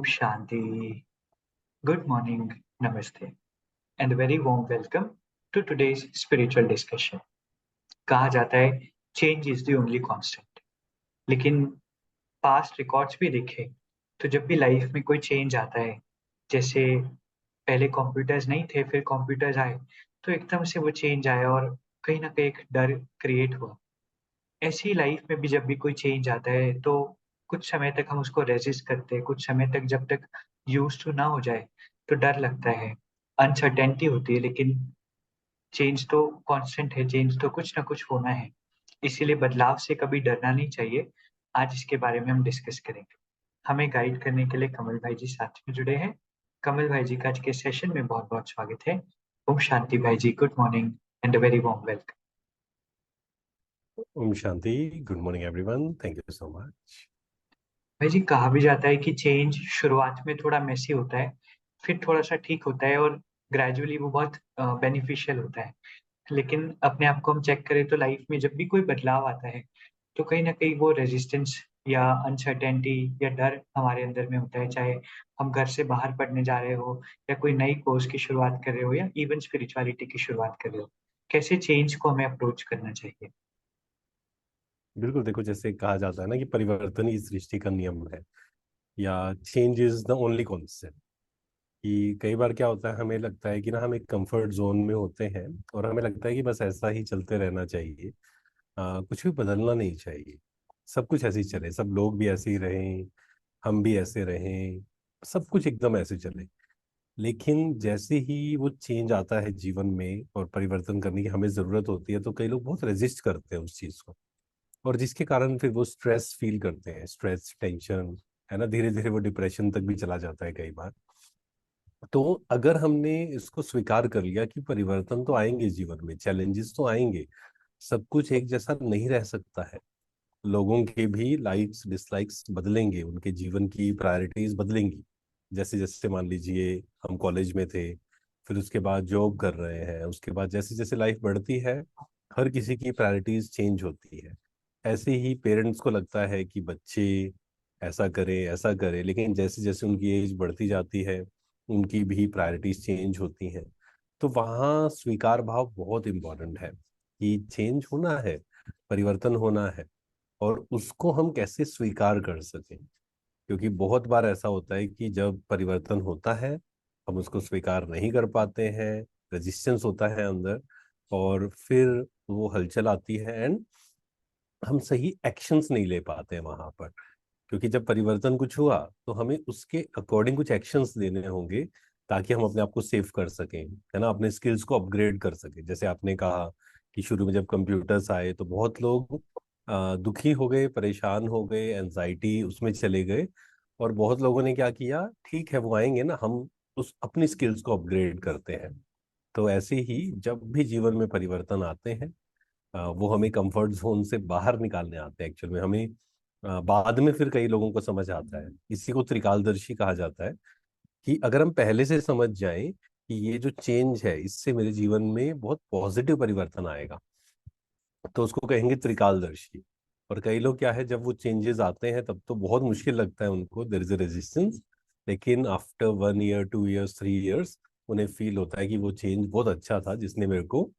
Om Shanti. Good morning, namaste and very warm welcome to today's spiritual discussion. कहा जाता है change is the only constant, लेकिन past records भी देखें तो जब भी लाइफ में कोई चेंज आता है, जैसे पहले कंप्यूटर्स नहीं थे फिर कंप्यूटर्स आए, तो एकदम से वो चेंज आया और कहीं ना कहीं एक डर क्रिएट हुआ। ऐसे ही लाइफ में भी जब भी कोई चेंज आता है तो कुछ समय तक हम उसको रेजिस्ट करते हैं, कुछ समय तक जब तक यूज्ड टू ना हो जाए तो डर लगता है, अनसर्टेनिटी होती है। लेकिन चेंज तो कांस्टेंट है, चेंज तो कुछ ना कुछ होना है, इसीलिए बदलाव से कभी डरना नहीं चाहिए। आज इसके बारे में हम डिस्कस करेंगे। हमें गाइड करने के लिए कमल भाई जी साथ में जुड़े हैं। कमल भाई जी का आज के सेशन में बहुत बहुत स्वागत है। ओम शांति भाई जी, good morning and very warm welcome. ओम शांति। Good morning everyone, thank you so much. भाई जी, कहा भी जाता है कि चेंज शुरुआत में थोड़ा मेसी होता है, फिर थोड़ा सा ठीक होता है और ग्रेजुअली वो बहुत बेनिफिशियल होता है। लेकिन अपने आप को हम चेक करें तो लाइफ में जब भी कोई बदलाव आता है तो कहीं ना कहीं वो रेजिस्टेंस या अनसर्टेनिटी या डर हमारे अंदर में होता है। चाहे हम घर से बाहर पढ़ने जा रहे हो या कोई नई कोर्स की शुरुआत कर रहे हो या इवन स्पिरिचुअलिटी की शुरुआत कर रहे हो, कैसे चेंज को हमें अप्रोच करना चाहिए? बिल्कुल, देखो जैसे कहा जाता है ना कि परिवर्तन ही सृष्टि का नियम है, या change is the only concept. कि कई बार क्या होता है, हमें लगता है कि ना हम एक कंफर्ट जोन में होते हैं और हमें लगता है कि बस ऐसा ही चलते रहना चाहिए, कुछ भी बदलना नहीं चाहिए। सब कुछ ऐसे ही चले, सब लोग भी ऐसे ही रहें, हम भी ऐसे रहें, सब कुछ एकदम ऐसे चले। लेकिन जैसे ही वो चेंज आता है जीवन में और परिवर्तन करने की हमें ज़रूरत होती है, तो कई लोग बहुत रेजिस्ट करते हैं उस चीज़ को, और जिसके कारण फिर वो स्ट्रेस फील करते हैं, स्ट्रेस, टेंशन, है ना। धीरे धीरे वो डिप्रेशन तक भी चला जाता है कई बार। तो अगर हमने इसको स्वीकार कर लिया कि परिवर्तन तो आएंगे, जीवन में चैलेंजेस तो आएंगे, सब कुछ एक जैसा नहीं रह सकता है, लोगों के भी लाइक्स डिसलाइक्स बदलेंगे, उनके जीवन की प्रायोरिटीज बदलेंगी। जैसे जैसे मान लीजिए हम कॉलेज में थे, फिर उसके बाद जॉब कर रहे हैं, उसके बाद जैसे जैसे लाइफ बढ़ती है, हर किसी की प्रायोरिटीज चेंज होती है। ऐसे ही पेरेंट्स को लगता है कि बच्चे ऐसा करें ऐसा करें, लेकिन जैसे जैसे उनकी एज बढ़ती जाती है, उनकी भी प्रायोरिटीज चेंज होती हैं। तो वहाँ स्वीकार भाव बहुत इम्पोर्टेंट है कि चेंज होना है, परिवर्तन होना है, और उसको हम कैसे स्वीकार कर सकें। क्योंकि बहुत बार ऐसा होता है कि जब परिवर्तन होता है, हम उसको स्वीकार नहीं कर पाते हैं, रेजिस्टेंस होता है अंदर, और फिर वो हलचल आती है एंड हम सही एक्शंस नहीं ले पाते हैं वहां पर। क्योंकि जब परिवर्तन कुछ हुआ, तो हमें उसके अकॉर्डिंग कुछ एक्शंस लेने होंगे, ताकि हम अपने आप को सेव कर सकें, है ना, अपने स्किल्स को अपग्रेड कर सकें। जैसे आपने कहा कि शुरू में जब कंप्यूटर्स आए तो बहुत लोग दुखी हो गए, परेशान हो गए, एनजाइटी उसमें चले गए, और बहुत लोगों ने क्या किया, ठीक है वो आएंगे ना, हम उस अपनी स्किल्स को अपग्रेड करते हैं। तो ऐसे ही जब भी जीवन में परिवर्तन आते हैं, वो हमें कंफर्ट जोन से बाहर निकालने आते हैं। एक्चुअल में हमें बाद में फिर कई लोगों को समझ आता है, इसी को त्रिकालदर्शी कहा जाता है, कि अगर हम पहले से समझ जाएं कि ये जो चेंज है, इससे मेरे जीवन में बहुत पॉजिटिव परिवर्तन आएगा, तो उसको कहेंगे त्रिकालदर्शी। और कई लोग क्या है, जब वो चेंजेस आते हैं तब तो बहुत मुश्किल लगता है उनको, देयर इज अ रेजिस्टेंस। लेकिन आफ्टर 1 ईयर, 2 ईयर्स, 3 ईयर्स, उन्हें फील होता है कि वो चेंज बहुत अच्छा था, जिसने मेरे को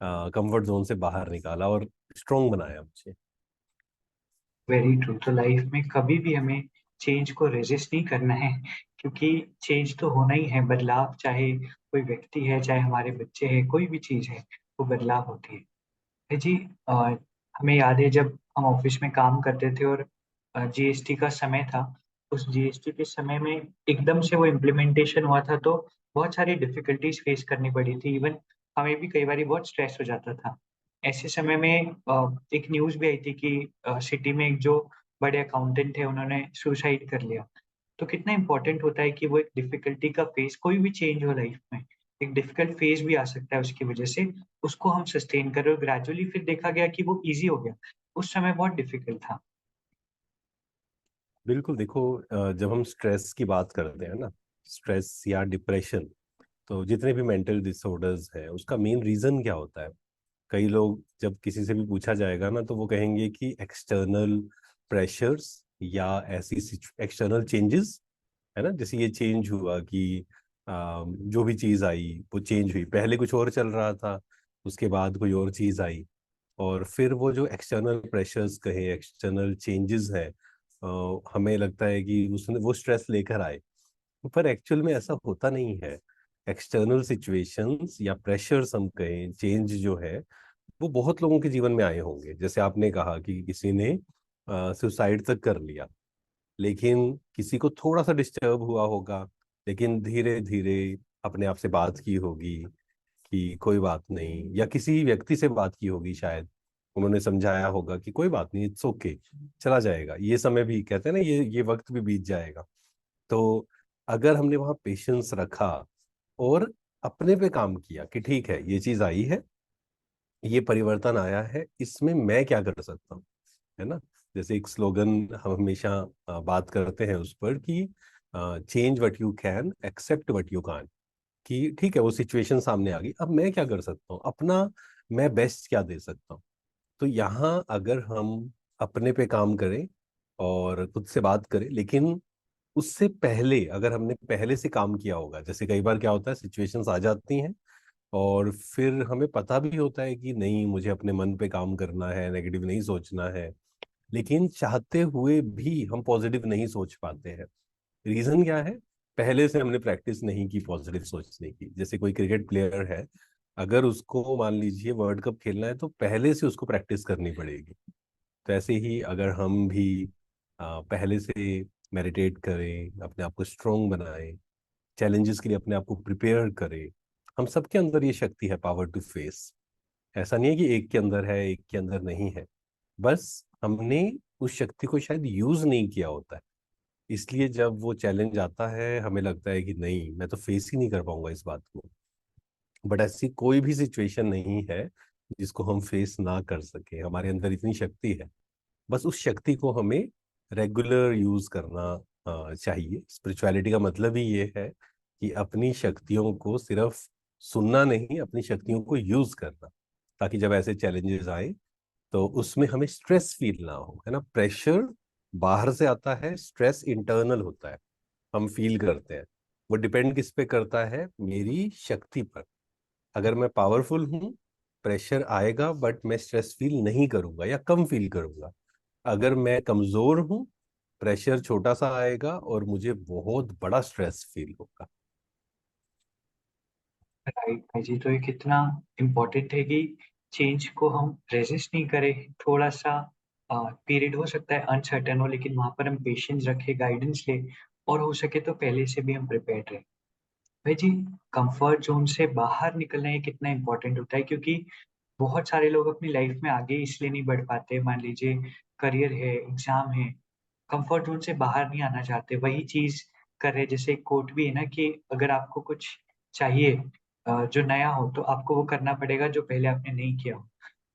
कंफर्ट जोन से बाहर निकाला और स्ट्रोंग बनाया मुझे। Very true. तो लाइफ में कभी भी हमें चेंज को रेजिस्ट नहीं करना है, क्योंकि चेंज तो होना ही है। बदलाव, चाहे कोई व्यक्ति है, चाहे हमारे बच्चे हैं, कोई भी चीज है, वो बदलाव होती है। है जी। अ, हमें याद है जब हम ऑफिस में काम करते थे और जीएसटी का समय था, उस जीएसटी के समय में एकदम से वो इम्प्लीमेंटेशन हुआ था, तो बहुत सारी डिफिकल्टीज फेस करनी पड़ी थी। इवन हमें भी कई बार बहुत स्ट्रेस हो जाता था। ऐसे समय में एक न्यूज़ भी आई थी कि सिटी में एक जो बड़े अकाउंटेंट थे, उन्होंने सुसाइड कर लिया। तो कितना इम्पोर्टेंट होता है कि वो एक डिफिकल्टी का फेस, कोई भी चेंज हो लाइफ में, एक डिफिकल्ट फेज भी आ सकता है उसकी वजह से, उसको हम सस्टेन करें और ग्रेजुअली फिर देखा गया कि वो ईज़ी हो गया। उस समय बहुत डिफिकल्ट था। बिल्कुल, देखो जब हम स्ट्रेस की बात करते हैं ना, स्ट्रेस या डिप्रेशन, तो जितने भी मेंटल डिसऑर्डर्स हैं, उसका मेन रीजन क्या होता है। कई लोग जब किसी से भी पूछा जाएगा ना, तो वो कहेंगे कि एक्सटर्नल प्रेशर्स या ऐसी एक्सटर्नल चेंजेस है ना। जैसे ये चेंज हुआ कि जो भी चीज आई वो चेंज हुई, पहले कुछ और चल रहा था, उसके बाद कोई और चीज आई, और फिर वो जो एक्सटर्नल प्रेशर्स कहे, एक्सटर्नल चेंजेस हैं, हमें लगता है कि उसने वो स्ट्रेस लेकर आए, पर एक्चुअल में ऐसा होता नहीं है। एक्सटर्नल सिचुएशंस या प्रेशर्स हम कहें, चेंज जो है वो बहुत लोगों के जीवन में आए होंगे। जैसे आपने कहा कि किसी ने सुसाइड तक कर लिया, लेकिन किसी को थोड़ा सा डिस्टर्ब हुआ होगा, लेकिन धीरे धीरे अपने आप से बात की होगी कि कोई बात नहीं, या किसी व्यक्ति से बात की होगी शायद, उन्होंने समझाया होगा कि कोई बात नहीं, इट्स ओके, चला जाएगा, ये समय भी कहते हैं ना, ये वक्त भी बीत जाएगा। तो अगर हमने वहाँ पेशेंस रखा और अपने पे काम किया कि ठीक है, ये चीज आई है, ये परिवर्तन आया है, इसमें मैं क्या कर सकता हूँ, है ना। जैसे एक स्लोगन हम हमेशा बात करते हैं उस पर कि change what you can, accept what you can't. कि ठीक है, वो सिचुएशन सामने आ गई, अब मैं क्या कर सकता हूँ, अपना मैं बेस्ट क्या दे सकता हूँ। तो यहाँ अगर हम अपने पे काम करें और खुद से बात करें, लेकिन उससे पहले अगर हमने पहले से काम किया होगा, जैसे कई बार क्या होता है, सिचुएशंस आ जाती हैं और फिर हमें पता भी होता है कि नहीं, मुझे अपने मन पे काम करना है, नेगेटिव नहीं सोचना है, लेकिन चाहते हुए भी हम पॉजिटिव नहीं सोच पाते हैं। रीजन क्या है? पहले से हमने प्रैक्टिस नहीं की पॉजिटिव सोचने की। जैसे कोई क्रिकेट प्लेयर है, अगर उसको मान लीजिए वर्ल्ड कप खेलना है, तो पहले से उसको प्रैक्टिस करनी पड़ेगी। तो ऐसे ही अगर हम भी पहले से मेडिटेट करें, अपने आप को स्ट्रोंग बनाएं, चैलेंजेस के लिए अपने आप को प्रिपेयर करें। हम सबके अंदर ये शक्ति है, पावर टू फेस। ऐसा नहीं है कि एक के अंदर है, एक के अंदर नहीं है, बस हमने उस शक्ति को शायद यूज नहीं किया होता है। इसलिए जब वो चैलेंज आता है, हमें लगता है कि नहीं, मैं तो फेस ही नहीं कर पाऊंगा इस बात को। बट ऐसी कोई भी सिचुएशन नहीं है जिसको हम फेस ना कर सके, हमारे अंदर इतनी शक्ति है। बस उस शक्ति को हमें रेगुलर यूज करना चाहिए। स्पिरिचुअलिटी का मतलब ही ये है कि अपनी शक्तियों को सिर्फ सुनना नहीं, अपनी शक्तियों को यूज करना, ताकि जब ऐसे चैलेंजेस आए तो उसमें हमें स्ट्रेस फील ना हो, है ना। प्रेशर बाहर से आता है, स्ट्रेस इंटरनल होता है, हम फील करते हैं। वो डिपेंड किस पे करता है? मेरी शक्ति पर। अगर मैं पावरफुल हूँ, प्रेशर आएगा बट मैं स्ट्रेस फील नहीं करूंगा या कम फील करूंगा। अगर मैं कमजोर हूँ, प्रेशर छोटा सा आएगा और मुझे बहुत बड़ा स्ट्रेस फील होगा। राइट भाई जी, तो ये कितना इम्पोर्टेंट है कि चेंज को हम रेजिस्ट नहीं करें। थोड़ा सा पीरियड हो सकता है अनसर्टेन हो, लेकिन वहां पर हम पेशेंस रखें, गाइडेंस ले, और हो सके तो पहले से भी हम प्रिपेयर्ड रहें। भाई जी, कंफर्ट जोन से बाहर निकलना ये कितना इम्पोर्टेंट होता है, क्योंकि बहुत सारे लोग अपनी लाइफ में आगे इसलिए नहीं बढ़ पाते। मान लीजिए करियर है, एग्जाम है, कंफर्ट जोन से बाहर नहीं आना चाहते, वही चीज कर रहे। जैसे एक कोट भी है ना कि अगर आपको कुछ चाहिए जो नया हो, तो आपको वो करना पड़ेगा जो पहले आपने नहीं किया हो।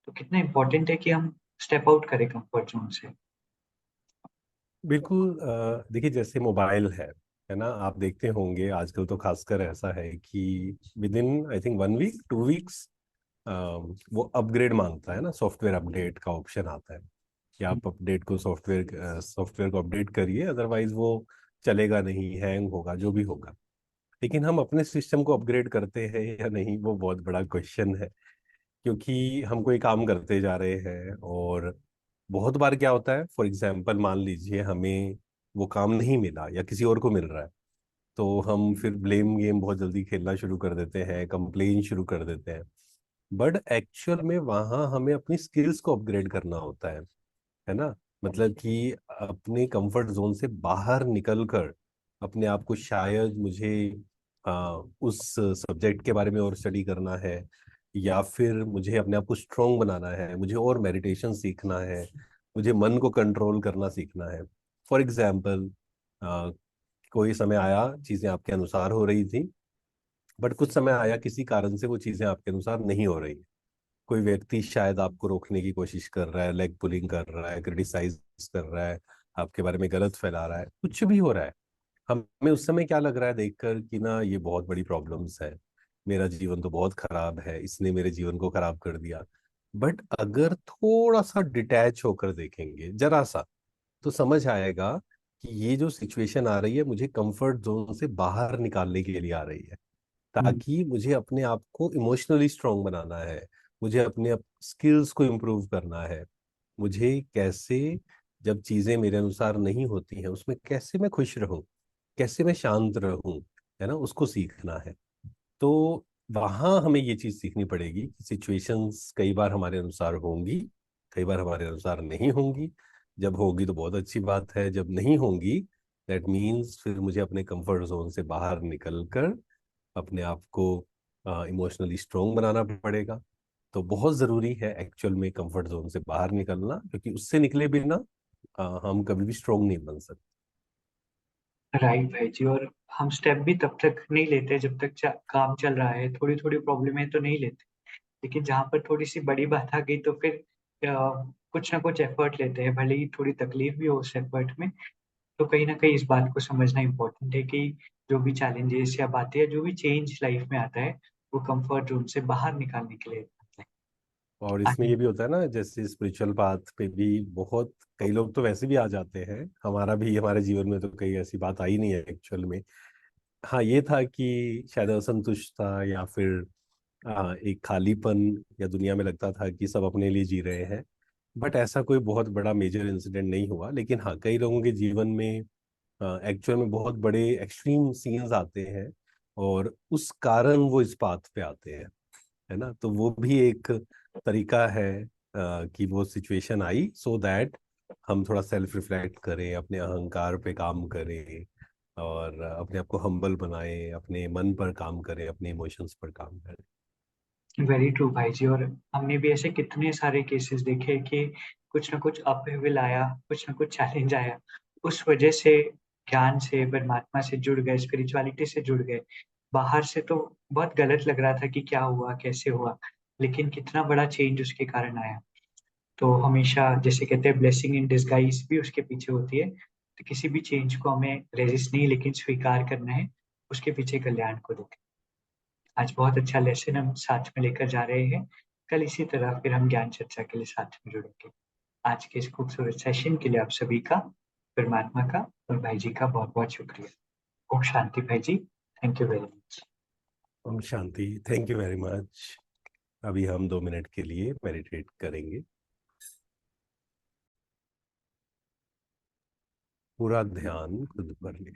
तो कितना इम्पोर्टेंट है कि हम स्टेप आउट करें कंफर्ट जोन से। बिल्कुल। देखिए, जैसे मोबाइल है ना, आप देखते होंगे आजकल तो खासकर ऐसा है कि within I think 1 week 2 weeks वो अपग्रेड मांगता है ना, सॉफ्टवेयर अपडेट का ऑप्शन आता है कि आप अपडेट को सॉफ्टवेयर को अपडेट करिए, अदरवाइज वो चलेगा नहीं, हैंग होगा, जो भी होगा। लेकिन हम अपने सिस्टम को अपग्रेड करते हैं या नहीं, वो बहुत बड़ा क्वेश्चन है। क्योंकि हम कोई काम करते जा रहे हैं और बहुत बार क्या होता है, फॉर एग्जाम्पल मान लीजिए हमें वो काम नहीं मिला या किसी और को मिल रहा है, तो हम फिर ब्लेम गेम बहुत जल्दी खेलना शुरू कर देते हैं, कंप्लेन शुरू कर देते हैं। बट एक्चुअल में वहाँ हमें अपनी स्किल्स को अपग्रेड करना होता है ना। मतलब कि अपने कंफर्ट जोन से बाहर निकलकर अपने आप को, शायद मुझे उस सब्जेक्ट के बारे में और स्टडी करना है, या फिर मुझे अपने आप को स्ट्रोंग बनाना है, मुझे और मेडिटेशन सीखना है, मुझे मन को कंट्रोल करना सीखना है। फॉर एग्जाम्पल, कोई समय आया चीज़ें आपके अनुसार हो रही थी, बट कुछ समय आया किसी कारण से वो चीज़ें आपके अनुसार नहीं हो रही। कोई व्यक्ति शायद आपको रोकने की कोशिश कर रहा है, लेग पुलिंग कर रहा है, क्रिटिसाइज कर रहा है, आपके बारे में गलत फैला रहा है, कुछ भी हो रहा है। हमें उस समय क्या लग रहा है देखकर कि ना, ये बहुत बड़ी प्रॉब्लम्स है, मेरा जीवन तो बहुत खराब है, इसने मेरे जीवन को खराब कर दिया। बट अगर थोड़ा सा डिटैच होकर देखेंगे, जरा सा, तो समझ आएगा कि ये जो सिचुएशन आ रही है मुझे कंफर्ट जोन से बाहर निकालने के लिए आ रही है, ताकि मुझे अपने आप को इमोशनली स्ट्रांग बनाना है, मुझे अपने स्किल्स को इम्प्रूव करना है, मुझे कैसे, जब चीजें मेरे अनुसार नहीं होती हैं उसमें कैसे मैं खुश रहूं, कैसे मैं शांत रहूं, है ना, उसको सीखना है। तो वहां हमें ये चीज सीखनी पड़ेगी कि सिचुएशंस कई बार हमारे अनुसार होंगी, कई बार हमारे अनुसार नहीं होंगी। जब होगी तो बहुत अच्छी बात है, जब नहीं होंगी दैट मीन्स फिर मुझे अपने कंफर्ट जोन से बाहर निकल कर अपने आप को इमोशनली स्ट्रोंग बनाना पड़ेगा। तो बहुत ज़रूरी है एक्चुअल में कंफर्ट जोन से बाहर निकलना, क्योंकि उससे निकले बिना हम कभी भी स्ट्रोंग नहीं बन सकते। राइट भाई जी। और हम स्टेप भी तब तक नहीं लेते जब तक काम चल रहा है, थोड़ी थोड़ी प्रॉब्लम है तो नहीं लेते। लेकिन जहाँ पर थोड़ी सी बड़ी बात आ गई तो फिर कुछ ना कुछ एफर्ट लेते हैं, भले ही थोड़ी तकलीफ भी हो उस एफर्ट में। तो कहीं ना कहीं इस बात को समझना इम्पोर्टेंट है कि जो भी चैलेंजेस या बातें या जो भी चेंज लाइफ में आता है, वो कंफर्ट जोन से बाहर निकालने के लिए आता है। और इसमें आगे। ये भी होता है ना, जैसे स्पिरिचुअल पाथ पे भी बहुत कई लोग तो वैसे भी आ जाते हैं, हमारा भी, हमारे जीवन में तो कई ऐसी बात आई नहीं है एक्चुअल में। हाँ, ये था कि शायद असंतुष्ट था, या फिर एक खालीपन, या दुनिया में लगता था कि सब अपने लिए जी रहे हैं। बट ऐसा कोई बहुत बड़ा मेजर इंसिडेंट नहीं हुआ, लेकिन हाँ कई लोगों के जीवन में एक्चुअल में बहुत बड़े एक्सट्रीम सीन्स आते हैं, और उस कारण वो इस पाथ पे आते हैं, है ना। तो वो भी एक तरीका है कि वो सिचुएशन आई सो दैट हम थोड़ा सेल्फ रिफ्लेक्ट करें, अपने अहंकार पे काम करें, और अपने आप को हम्बल बनाएं, अपने मन पर काम करें, अपने इमोशंस पर काम करें। वेरी ट्रू भाई जी। और हमने भी ऐसे कितने सारे केसेस देखे कि कुछ ना कुछ अपहिल आया, कुछ ना कुछ चैलेंज आया, उस वजह से ज्ञान से, परमात्मा से जुड़ गए, स्पिरिचुअलिटी से जुड़ गए। बाहर से तो बहुत गलत लग रहा था कि क्या हुआ, कैसे हुआ, लेकिन कितना बड़ा चेंज उसके कारण आया। तो हमेशा जैसे कहते हैं ब्लेसिंग इन डिस्गाइज भी उसके पीछे होती है। तो किसी भी चेंज को हमें रेजिस्ट नहीं लेकिन स्वीकार करना है, उसके पीछे कल्याण को देखें। आज बहुत अच्छा लेसन हम साथ में लेकर जा रहे हैं। कल इसी तरह फिर हम ज्ञान चर्चा के लिए साथ में जुड़ेंगे। आज के इस खूबसूरत सेशन के लिए आप सभी का, परमात्मा का और भाई जी का बहुत बहुत शुक्रिया। ओम शांति भाई जी। Thank you very much. ओम शांति, थैंक यू वेरी मच। अभी हम 2 मिनट के लिए मेडिटेट करेंगे। पूरा ध्यान खुद पर ले।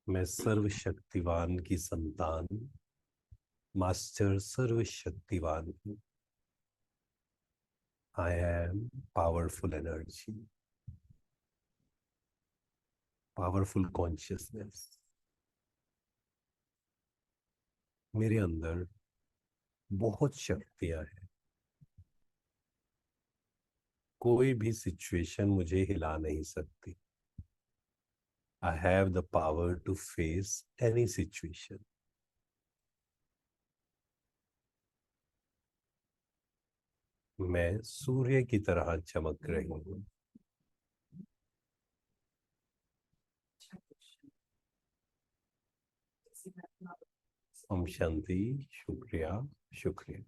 मैं सर्वशक्तिवान की संतान, मास्टर सर्वशक्तिवान हूँ। I am powerful energy, powerful consciousness. मेरे अंदर बहुत शक्तियां हैं, कोई भी सिचुएशन मुझे हिला नहीं सकती। I have the power to face any situation. मैं सूर्य की तरह चमक रही हूँ। ओम शांति। शुक्रिया, शुक्रिया।